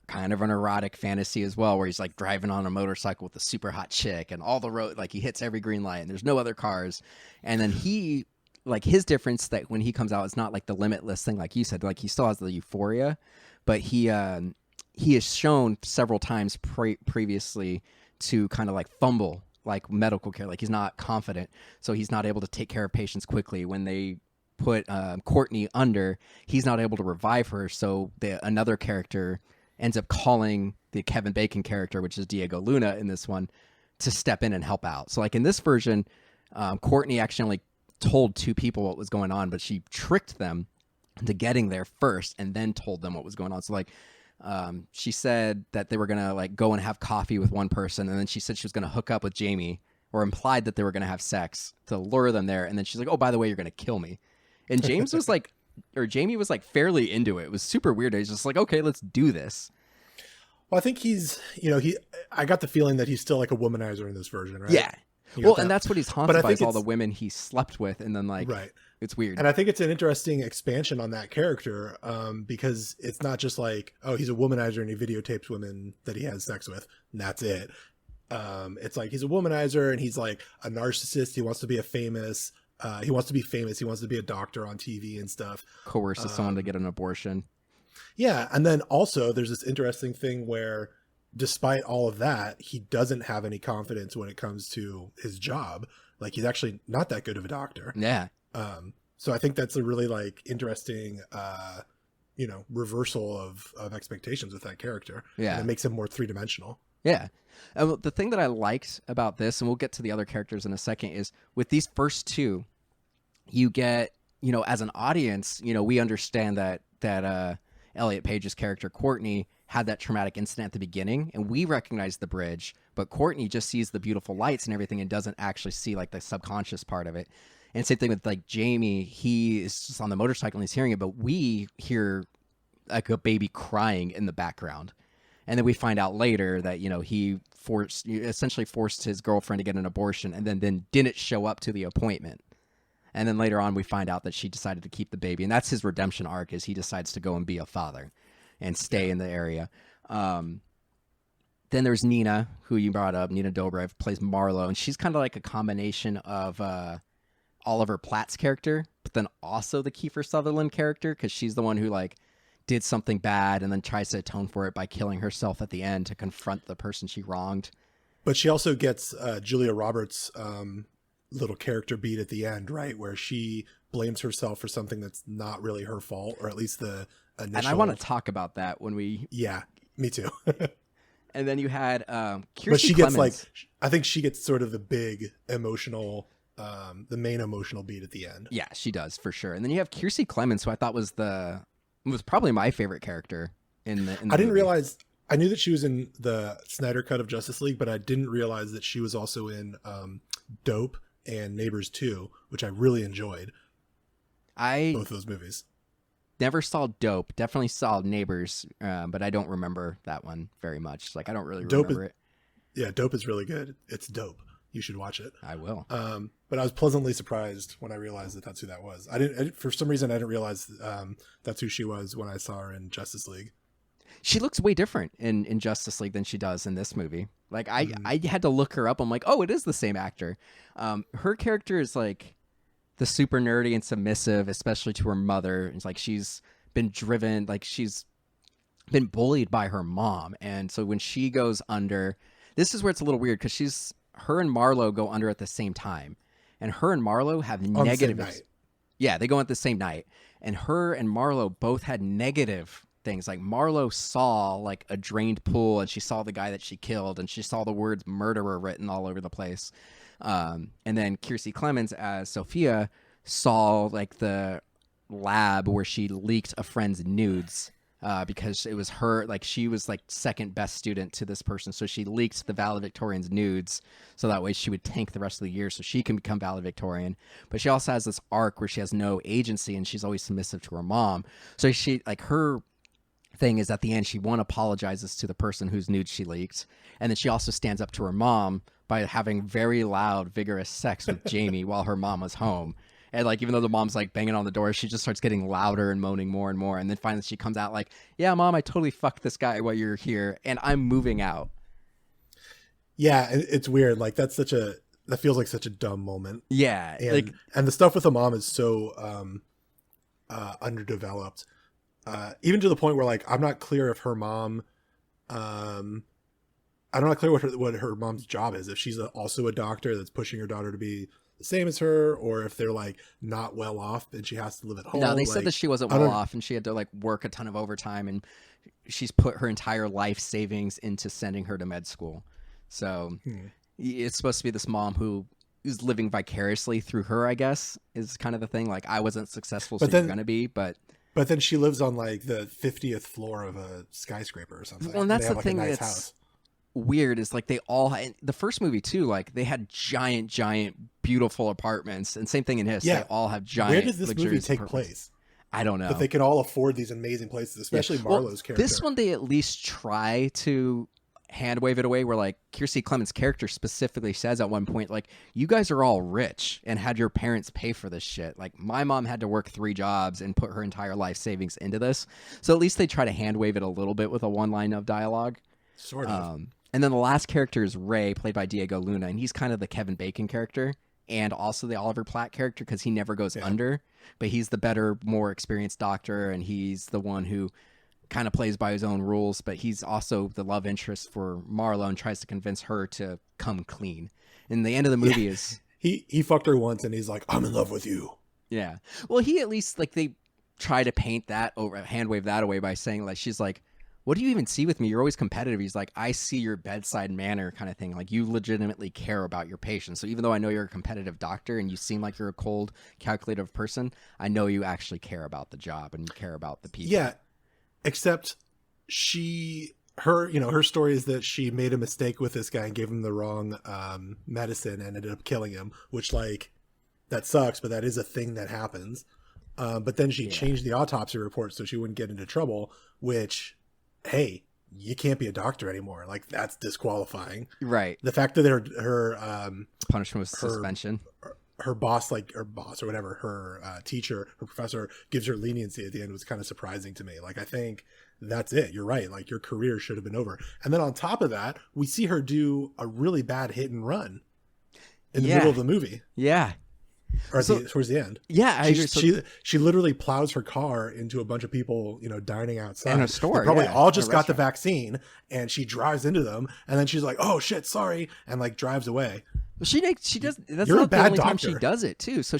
kind of an erotic fantasy as well, where he's like driving on a motorcycle with a super hot chick and all the road, like he hits every green light and there's no other cars. And then his difference that when he comes out, it's not like the limitless thing, like you said, like he still has the euphoria, but he is shown several times previously to kind of like fumble like medical care, like he's not confident, so he's not able to take care of patients quickly. When they put Courtney under, he's not able to revive her, so another character ends up calling the Kevin Bacon character, which is Diego Luna in this one, to step in and help out. So like in this version, Courtney actually only told two people what was going on, but she tricked them into getting there first and then told them what was going on. So like she said that they were going to like go and have coffee with one person, and then she said she was going to hook up with Jamie, or implied that they were going to have sex to lure them there. And then she's like, oh, by the way, you're going to kill me. And Jamie was like fairly into it. It was super weird. He's just like, okay, let's do this. Well, I think I got the feeling that he's still like a womanizer in this version, right? Yeah. Well, and that's what he's haunted by, is all the women he slept with, and then like, right. It's weird. And I think it's an interesting expansion on that character, because it's not just like, oh, he's a womanizer and he videotapes women that he has sex with, and that's it. It's like he's a womanizer and he's like a narcissist. He wants to be famous. He wants to be a doctor on TV and stuff. Coerces someone to get an abortion. Yeah. And then also there's this interesting thing where despite all of that, he doesn't have any confidence when it comes to his job. Like he's actually not that good of a doctor. Yeah. So I think that's a really like interesting, reversal of expectations with that character. Yeah. And it makes him more 3-dimensional. Yeah. The thing that I liked about this, and we'll get to the other characters in a second, is with these first two, you get, as an audience, we understand that Elliot Page's character, Courtney, had that traumatic incident at the beginning, and we recognize the bridge, but Courtney just sees the beautiful lights and everything and doesn't actually see like the subconscious part of it. And same thing with like Jamie, he is just on the motorcycle and he's hearing it, but we hear like a baby crying in the background. And then we find out later that, he essentially forced his girlfriend to get an abortion and then didn't show up to the appointment. And then later on, we find out that she decided to keep the baby. And that's his redemption arc, is he decides to go and be a father and stay in the area. Then there's Nina, who you brought up. Nina Dobrev plays Marlo. And she's kind of like a combination of Oliver Platt's character, but then also the Kiefer Sutherland character, because she's the one who like did something bad and then tries to atone for it by killing herself at the end to confront the person she wronged. But she also gets Julia Roberts' little character beat at the end, right? Where she blames herself for something that's not really her fault, or at least the initial. And I want to talk about that when we... Yeah, me too. And then you had Kiersey but she Clemens. Gets I think she gets sort of the big emotional, the main emotional beat at the end. Yeah, she does, for sure. And then you have Kiersey Clemens, who I thought was probably my favorite character in the I didn't movie. realize... I knew that she was in the Snyder Cut of Justice League, but I didn't realize that she was also in Dope and Neighbors 2, which I really enjoyed. Both those movies. Never saw Dope. Definitely saw Neighbors, but I don't remember that one very much. Like, I don't really remember it. Yeah, Dope is really good. It's dope. You should watch it. I will. But I was pleasantly surprised when I realized that that's who that was. For some reason, I didn't realize that's who she was when I saw her in Justice League. She looks way different in Justice League than she does in this movie. Like, I had to look her up. I'm like, oh, it is the same actor. Her character is like the super nerdy and submissive, especially to her mother. It's like she's been driven, like she's been bullied by her mom. And so when she goes under, this is where it's a little weird, because her and Marlo go under at the same time. And her and Marlo have negative. Yeah, they go at the same night. And her and Marlo both had negative things. Like, Marlo saw like a drained pool, and she saw the guy that she killed, and she saw the words murderer written all over the place. And then Kiersey Clemens as Sophia saw like the lab where she leaked a friend's nudes, because it was her, like she was like second best student to this person. So she leaked the valedictorian's nudes so that way she would tank the rest of the year so she can become valedictorian. But she also has this arc where she has no agency and she's always submissive to her mom. So she, like, her thing is at the end, she apologizes to the person whose nudes she leaked. And then she also stands up to her mom by having very loud, vigorous sex with Jamie while her mom was home. And like, even though the mom's like banging on the door, she just starts getting louder and moaning more and more. And then finally she comes out like, yeah, Mom, I totally fucked this guy while you're here and I'm moving out. Yeah, it's weird. Like, that feels like such a dumb moment. Yeah. And the stuff with the mom is so underdeveloped. Even to the point where, like, I'm not clear if her mom, I'm not clear what her mom's job is. If she's also a doctor that's pushing her daughter to be the same as her, or if they're like not well off and she has to live at home. No, they said that she wasn't well off and she had to like work a ton of overtime, and she's put her entire life savings into sending her to med school. So it's supposed to be this mom who is living vicariously through her, I guess, is kind of the thing. Like, I wasn't successful, so you're going to be, but then she lives on like the 50th floor of a skyscraper or something. Well, and that's the thing nice that's house. Weird is like they all in the first movie too, like they had giant beautiful apartments, and same thing in his. They all have giant. Where does this movie take place? I don't know, but they can all afford these amazing places, especially Marlo's character. This one they at least try to hand wave it away, where like Kiersey Clemens' character specifically says at one point, like, you guys are all rich and had your parents pay for this shit. Like, my mom had to work 3 jobs and put her entire life savings into this. So at least they try to hand wave it a little bit with a one line of dialogue. Sort of. And then the last character is Ray, played by Diego Luna, and he's kind of the Kevin Bacon character and also the Oliver Platt character, because he never goes under, but he's the better, more experienced doctor, and he's the one who kind of plays by his own rules, but he's also the love interest for Marlo and tries to convince her to come clean. And the end of the movie is... he fucked her once, and he's like, I'm in love with you. Yeah. Well, he at least like they try to paint that over, hand wave that away by saying like she's like, what do you even see with me? You're always competitive. He's like, I see your bedside manner kind of thing. Like you legitimately care about your patients. So even though I know you're a competitive doctor and you seem like you're a cold, calculative person, I know you actually care about the job and you care about the people. Yeah. Except her story is that she made a mistake with this guy and gave him the wrong medicine and ended up killing him, which like that sucks, but that is a thing that happens. But then she changed the autopsy report so she wouldn't get into trouble, which, hey, you can't be a doctor anymore. Like that's disqualifying. Right. The fact that her punishment was suspension. Her boss, or whatever, her teacher, her professor gives her leniency at the end was kind of surprising to me. Like, I think that's it. You're right. Like your career should have been over. And then on top of that, we see her do a really bad hit and run in the middle of the movie. Yeah. Or towards the end. Yeah, I agree. She literally plows her car into a bunch of people, dining outside in a store. They probably all just got the vaccine, and she drives into them, and then she's like, "Oh shit, sorry," and like drives away. She does. That's You're not a bad the only doctor. time she does it too. So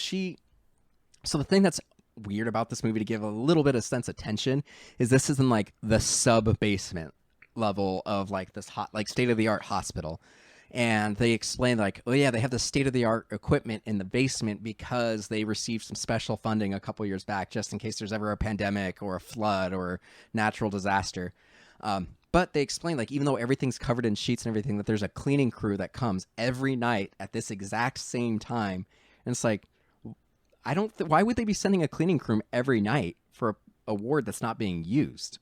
the thing that's weird about this movie, to give a little bit of sense of tension, is this is in like the sub basement level of like this state of the art hospital. And they explain like, oh yeah, they have the state-of-the-art equipment in the basement because they received some special funding a couple years back just in case there's ever a pandemic or a flood or natural disaster. But they explain like, even though everything's covered in sheets and everything, that there's a cleaning crew that comes every night at this exact same time. And it's like, why would they be sending a cleaning crew every night for a ward that's not being used?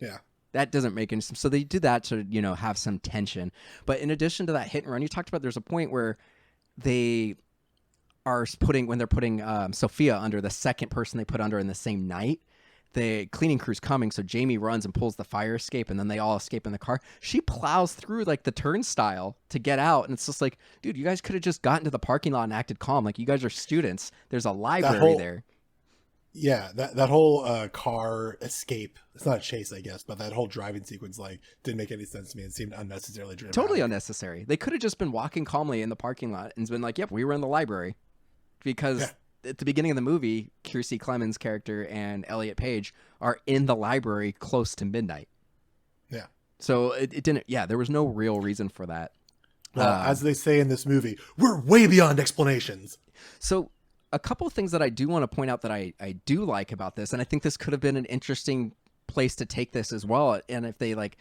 Yeah. That doesn't make any sense. So they do that to, have some tension. But in addition to that hit and run, you talked about, there's a point where they are when they're putting Sophia under, the second person they put under in the same night, the cleaning crew's coming. So Jamie runs and pulls the fire escape, and then they all escape in the car. She plows through like the turnstile to get out. And it's just like, dude, you guys could have just gotten to the parking lot and acted calm. Like, you guys are students. There's a library there. Yeah, that whole car escape, it's not a chase, I guess, but that whole driving sequence like didn't make any sense to me. It seemed unnecessarily dramatic. Totally unnecessary. They could have just been walking calmly in the parking lot and been like, yep, we were in the library. Because at the beginning of the movie, Kiersey Clemons' character and Elliot Page are in the library close to midnight. Yeah. So it didn't, there was no real reason for that. Well, as they say in this movie, we're way beyond explanations. So a couple of things that I do want to point out that I do like about this, and I think this could have been an interesting place to take this as well. And if they like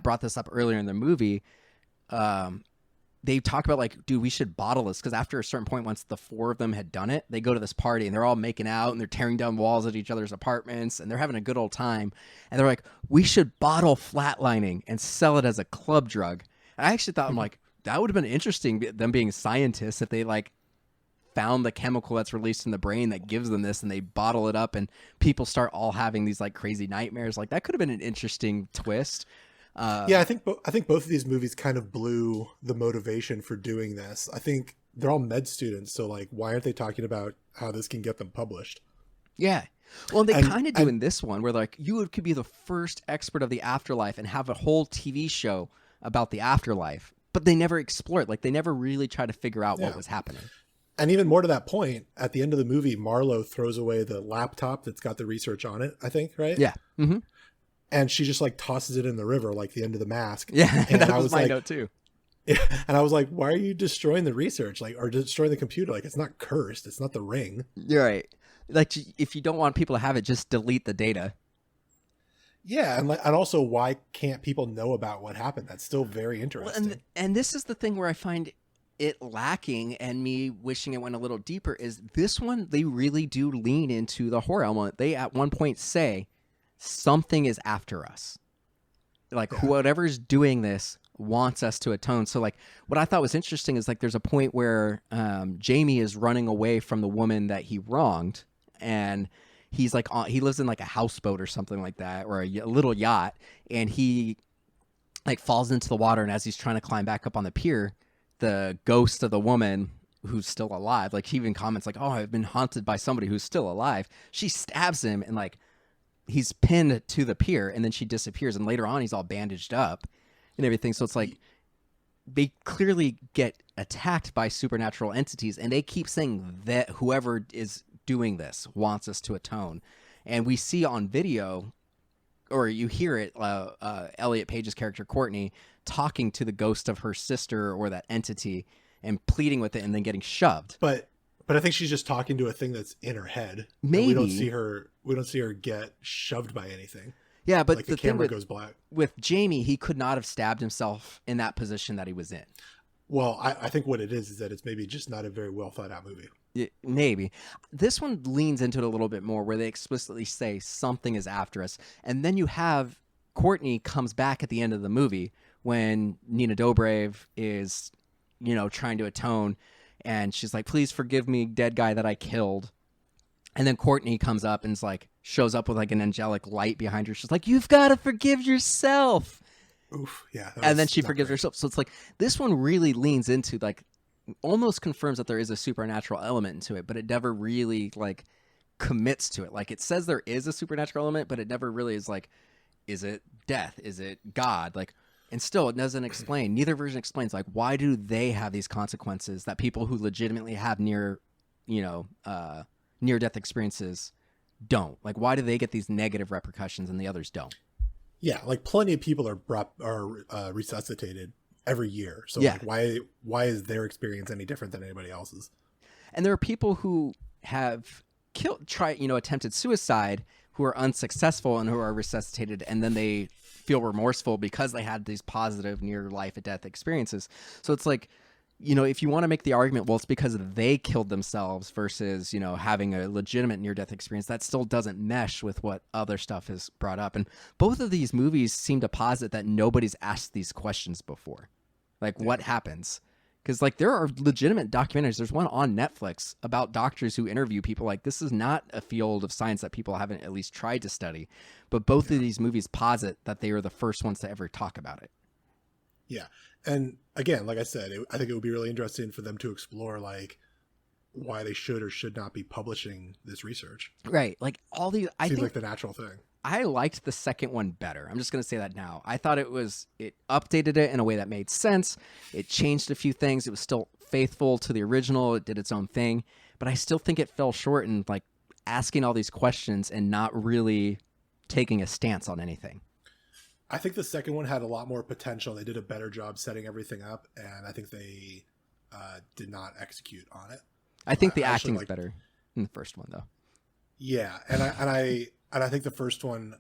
brought this up earlier in the movie, they talk about like, dude, we should bottle this, because after a certain point, once the four of them had done it, they go to this party and they're all making out and they're tearing down walls at each other's apartments and they're having a good old time. And they're like, we should bottle flatlining and sell it as a club drug. And I actually thought, I'm like, that would have been interesting, them being scientists, if they like found the chemical that's released in the brain that gives them this, and they bottle it up and people start all having these like crazy nightmares. Like, that could have been an interesting twist. I think both of these movies kind of blew the motivation for doing this. I think they're all med students, so like, why aren't they talking about how this can get them published? Yeah. Well, they kind of do in this one, where like, you could be the first expert of the afterlife and have a whole TV show about the afterlife, but they never explore it. Like, they never really try to figure out what was happening. And even more to that point, at the end of the movie, Marlo throws away the laptop that's got the research on it, I think, right? Yeah. Mm-hmm. And she just like tosses it in the river, like the end of the mask. Yeah, and that was my note too. Yeah, and I was like, why are you destroying the research? Like, or destroying the computer? Like, it's not cursed. It's not the ring. You're right. Like, if you don't want people to have it, just delete the data. Yeah, and also, why can't people know about what happened? That's still very interesting. Well, and this is the thing where I find it lacking, and me wishing it went a little deeper, is this one, they really do lean into the horror element. They at one point say something is after us. Like, whoever's doing this wants us to atone. So like, what I thought was interesting is like, there's a point where Jamie is running away from the woman that he wronged, and he's like he lives in like a houseboat or something like that, or a little yacht, and he like falls into the water, and as he's trying to climb back up on the pier, the ghost of the woman who's still alive, like, he even comments like, oh, I've been haunted by somebody who's still alive. She stabs him, and like, he's pinned to the pier, and then she disappears, and later on he's all bandaged up and everything. So it's like, they clearly get attacked by supernatural entities, and they keep saying that whoever is doing this wants us to atone. And we see on video, or you hear it, Elliot Page's character Courtney talking to the ghost of her sister or that entity and pleading with it, and then getting shoved. But I think she's just talking to a thing that's in her head. Maybe we don't see her get shoved by anything. Yeah, but like the camera thing goes black. With Jamie, he could not have stabbed himself in that position that he was in. Well, I think what it is that it's maybe just not a very well thought out movie. Maybe. This one leans into it a little bit more, where they explicitly say something is after us. And then you have Courtney comes back at the end of the movie when Nina Dobrev is, trying to atone. And she's like, please forgive me, dead guy that I killed. And then Courtney comes up and shows up with like an angelic light behind her. She's like, you've got to forgive yourself. Oof, yeah. And then she forgives herself. So it's like, this one really leans into like, almost confirms that there is a supernatural element into it, but it never really like commits to it. Like, it says there is a supernatural element, but it never really is like, is it death? Is it God? Like, and still it doesn't explain. Neither version explains like, why do they have these consequences that people who legitimately have near death experiences don't? Like, why do they get these negative repercussions and the others don't? Yeah, like plenty of people are resuscitated every year. So yeah. Like, why is their experience any different than anybody else's? And there are people who have attempted suicide who are unsuccessful and who are resuscitated, and then they feel remorseful because they had these positive near life or death experiences. So it's like, if you want to make the argument, well, it's because they killed themselves versus, having a legitimate near-death experience, that still doesn't mesh with what other stuff is brought up. And both of these movies seem to posit that nobody's asked these questions before. Like, what happens? Because, like, there are legitimate documentaries. There's one on Netflix about doctors who interview people. Like, this is not a field of science that people haven't at least tried to study. But both of these movies posit that they are the first ones to ever talk about it. Yeah. And again, like I said, I think it would be really interesting for them to explore like why they should or should not be publishing this research. Right. Like all these, I think like the natural thing. I liked the second one better. I'm just going to say that now. I thought it updated it in a way that made sense. It changed a few things. It was still faithful to the original. It did its own thing, but I still think it fell short in like asking all these questions and not really taking a stance on anything. I think the second one had a lot more potential. They did a better job setting everything up, and I think they did not execute on it. I think the acting is better in the first one, though. Yeah, and I think the first one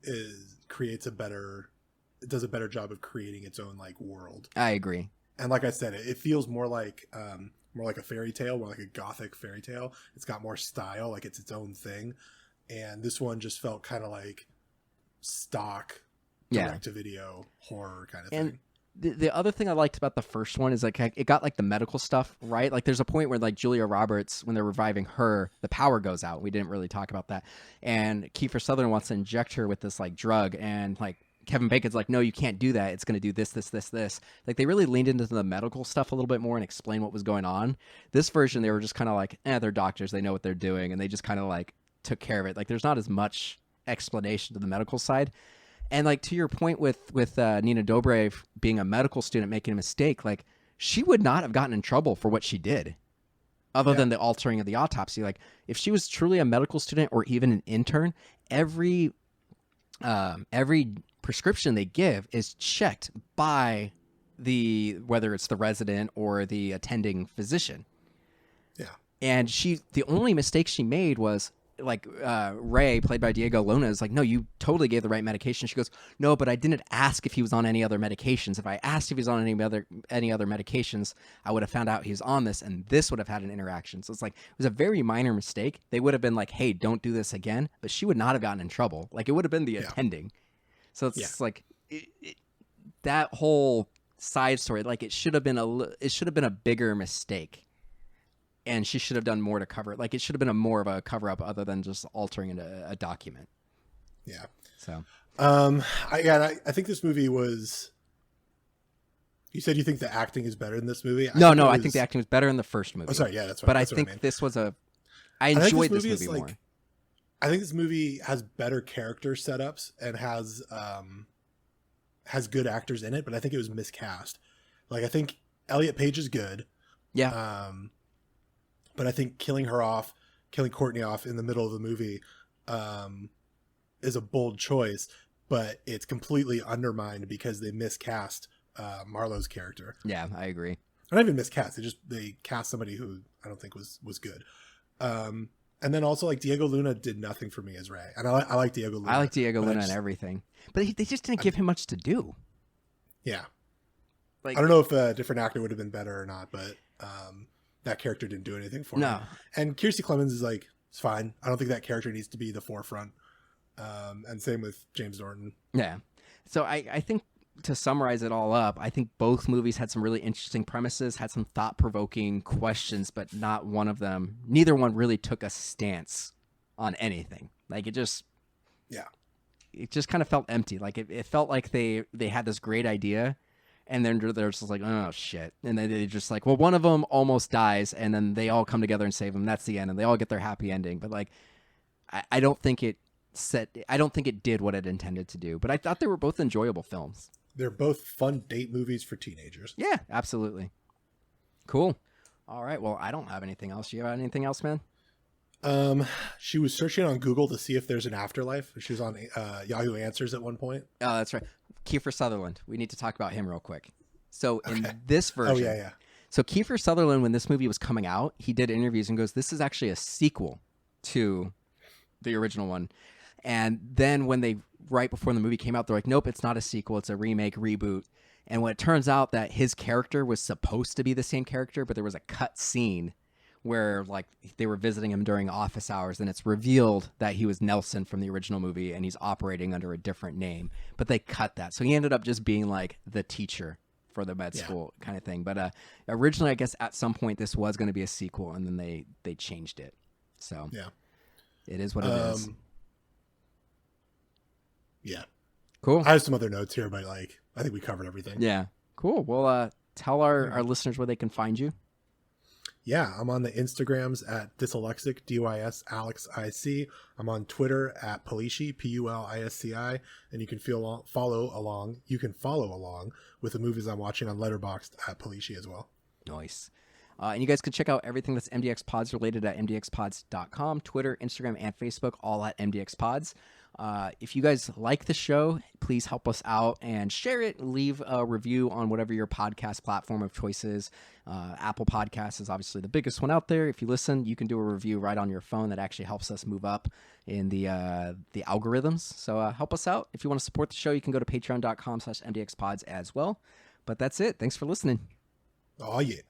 does a better job of creating its own like world. I agree. And like I said, it feels more like a fairy tale, more like a gothic fairy tale. It's got more style, like it's its own thing. And this one just felt kind of like stock direct-to-video horror kind of thing. The other thing I liked about the first one is like it got like the medical stuff right. Like there's a point where like Julia Roberts, when they're reviving her, the power goes out. We didn't really talk about that, and Kiefer Sutherland wants to inject her with this like drug, and like Kevin Bacon's like, no, you can't do that. It's going to do this, this, this, this. Like they really leaned into the medical stuff a little bit more and explained what was going on. This version, they were just kind of like, they're doctors, they know what they're doing, and they just kind of like took care of it. Like there's not as much explanation to the medical side. And like to your point with Nina Dobrev being a medical student making a mistake, like she would not have gotten in trouble for what she did other than the altering of the autopsy. Like if she was truly a medical student or even an intern, every prescription they give is checked by whether it's the resident or the attending physician. Yeah. And the only mistake she made was like Ray, played by Diego Luna, is like, no, you totally gave the right medication. She goes, no, but I didn't ask if he was on any other medications. If I asked if he was on any other medications, I would have found out he was on this, and this would have had an interaction. So it's like, it was a very minor mistake. They would have been like, hey, don't do this again, but she would not have gotten in trouble. Like it would have been the attending. So it's like that whole side story, like it should have been a bigger mistake. And she should have done more to cover it. Like it should have been more of a cover up other than just altering a document. Yeah. So, I think this movie was. You said you think the acting is better in this movie? I think the acting was better in the first movie. Oh, sorry. Yeah, that's right. But I think this was I enjoyed this movie more. I think this movie has better character setups and has good actors in it, but I think it was miscast. Like, I think Elliot Page is good. Yeah. But I think killing Courtney off in the middle of the movie is a bold choice, but it's completely undermined because they miscast Marlowe's character. Yeah, I agree. Not even miscast. They cast somebody who I don't think was good. And then also, like, Diego Luna did nothing for me as Ray. And I like Diego Luna. I like Diego Luna and everything. But they just didn't give him much to do. Yeah. Like, I don't know if a different actor would have been better or not, but that character didn't do anything for me. And Kiersey Clemens is like, it's fine. I don't think that character needs to be the forefront. And same with James Norton. Yeah. So I think, to summarize it all up, I think both movies had some really interesting premises, had some thought-provoking questions, but neither one really took a stance on anything. Like, it just kind of felt empty. Like, it felt like they had this great idea, and then they're just like, oh, shit. And then they're just like, well, one of them almost dies, and then they all come together and save him. That's the end, and they all get their happy ending. But, like, I don't think it did what it intended to do. But I thought they were both enjoyable films. They're both fun date movies for teenagers. Yeah, absolutely. Cool. All right. Well, I don't have anything else. You have anything else, man? She was searching on Google to see if there's an afterlife. She was on Yahoo Answers at one point. Oh, that's right. Kiefer Sutherland. We need to talk about him real quick. So in this version, yeah. So Kiefer Sutherland, when this movie was coming out, he did interviews and goes, "This is actually a sequel to the original one." And then right before the movie came out, they're like, nope, it's not a sequel. It's a remake, reboot. And when it turns out that his character was supposed to be the same character, but there was a cut scene where, like, they were visiting him during office hours, and it's revealed that he was Nelson from the original movie, and he's operating under a different name. But they cut that. So he ended up just being, like, the teacher for the med school kind of thing. But originally, I guess, at some point, this was going to be a sequel, and then they changed it. So it is what it is. Yeah. Cool. I have some other notes here, but, like, I think we covered everything. Yeah. Cool. Well, tell our listeners where they can find you. Yeah, I'm on the Instagrams at Dyslexic, DYS Alex IC. I'm on Twitter at Pulisci, PULISCI, and you can follow along. You can follow along with the movies I'm watching on Letterboxd at Pulisci as well. Nice. And you guys can check out everything that's MDXpods related at MDXpods.com, Twitter, Instagram, and Facebook, all at MDXpods. If you guys like the show, please help us out and share it. Leave a review on whatever your podcast platform of choice is. Apple Podcasts is obviously the biggest one out there. If you listen, you can do a review right on your phone. That actually helps us move up in the algorithms. So help us out. If you want to support the show, you can go to patreon.com/MDXpods as well. But that's it. Thanks for listening. Oh, yeah.